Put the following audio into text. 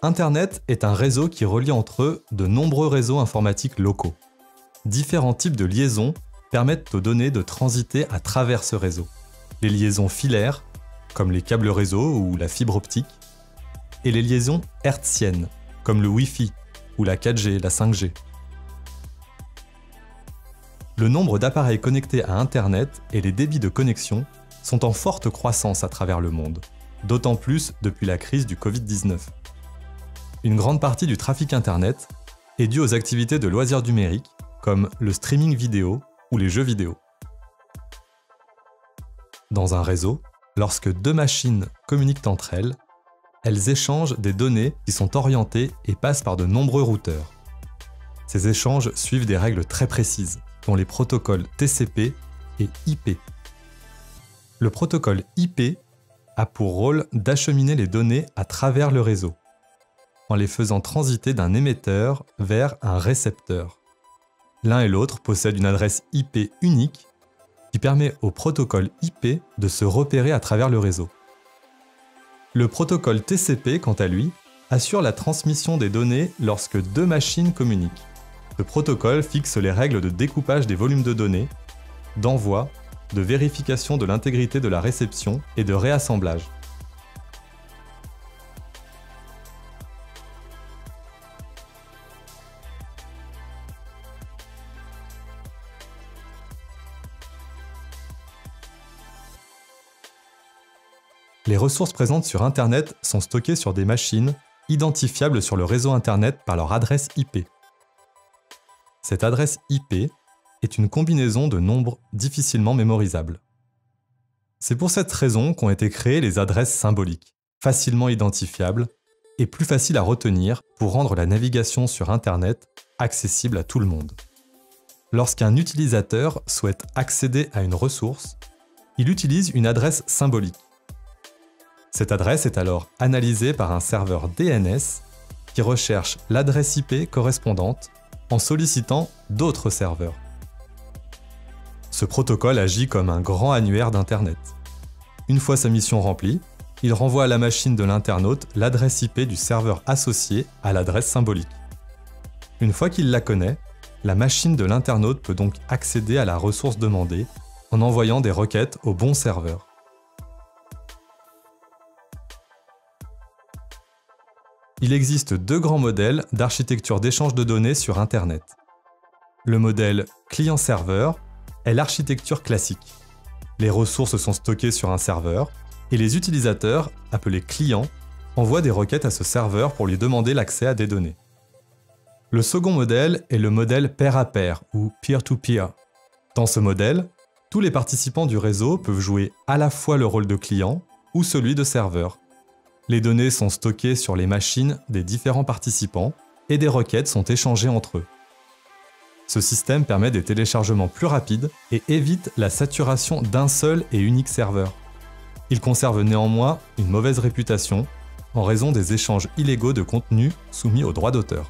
Internet est un réseau qui relie entre eux de nombreux réseaux informatiques locaux. Différents types de liaisons permettent aux données de transiter à travers ce réseau. Les liaisons filaires, comme les câbles réseau ou la fibre optique, et les liaisons hertziennes, comme le Wi-Fi ou la 4G, la 5G. Le nombre d'appareils connectés à Internet et les débits de connexion sont en forte croissance à travers le monde, d'autant plus depuis la crise du Covid-19. Une grande partie du trafic Internet est due aux activités de loisirs numériques comme le streaming vidéo ou les jeux vidéo. Dans un réseau, lorsque deux machines communiquent entre elles, elles échangent des données qui sont orientées et passent par de nombreux routeurs. Ces échanges suivent des règles très précises, dont les protocoles TCP et IP. Le protocole IP a pour rôle d'acheminer les données à travers le réseau, en les faisant transiter d'un émetteur vers un récepteur. L'un et l'autre possèdent une adresse IP unique qui permet au protocole IP de se repérer à travers le réseau. Le protocole TCP, quant à lui, assure la transmission des données lorsque deux machines communiquent. Ce protocole fixe les règles de découpage des volumes de données, d'envoi, de vérification de l'intégrité de la réception et de réassemblage. Les ressources présentes sur Internet sont stockées sur des machines identifiables sur le réseau Internet par leur adresse IP. Cette adresse IP est une combinaison de nombres difficilement mémorisables. C'est pour cette raison qu'ont été créées les adresses symboliques, facilement identifiables et plus faciles à retenir pour rendre la navigation sur Internet accessible à tout le monde. Lorsqu'un utilisateur souhaite accéder à une ressource, il utilise une adresse symbolique. Cette adresse est alors analysée par un serveur DNS qui recherche l'adresse IP correspondante en sollicitant d'autres serveurs. Ce protocole agit comme un grand annuaire d'Internet. Une fois sa mission remplie, il renvoie à la machine de l'internaute l'adresse IP du serveur associé à l'adresse symbolique. Une fois qu'il la connaît, la machine de l'internaute peut donc accéder à la ressource demandée en envoyant des requêtes au bon serveur. Il existe deux grands modèles d'architecture d'échange de données sur Internet. Le modèle client-serveur est l'architecture classique. Les ressources sont stockées sur un serveur et les utilisateurs, appelés clients, envoient des requêtes à ce serveur pour lui demander l'accès à des données. Le second modèle est le modèle pair à pair ou peer-to-peer. Dans ce modèle, tous les participants du réseau peuvent jouer à la fois le rôle de client ou celui de serveur. Les données sont stockées sur les machines des différents participants et des requêtes sont échangées entre eux. Ce système permet des téléchargements plus rapides et évite la saturation d'un seul et unique serveur. Il conserve néanmoins une mauvaise réputation en raison des échanges illégaux de contenu soumis aux droits d'auteur.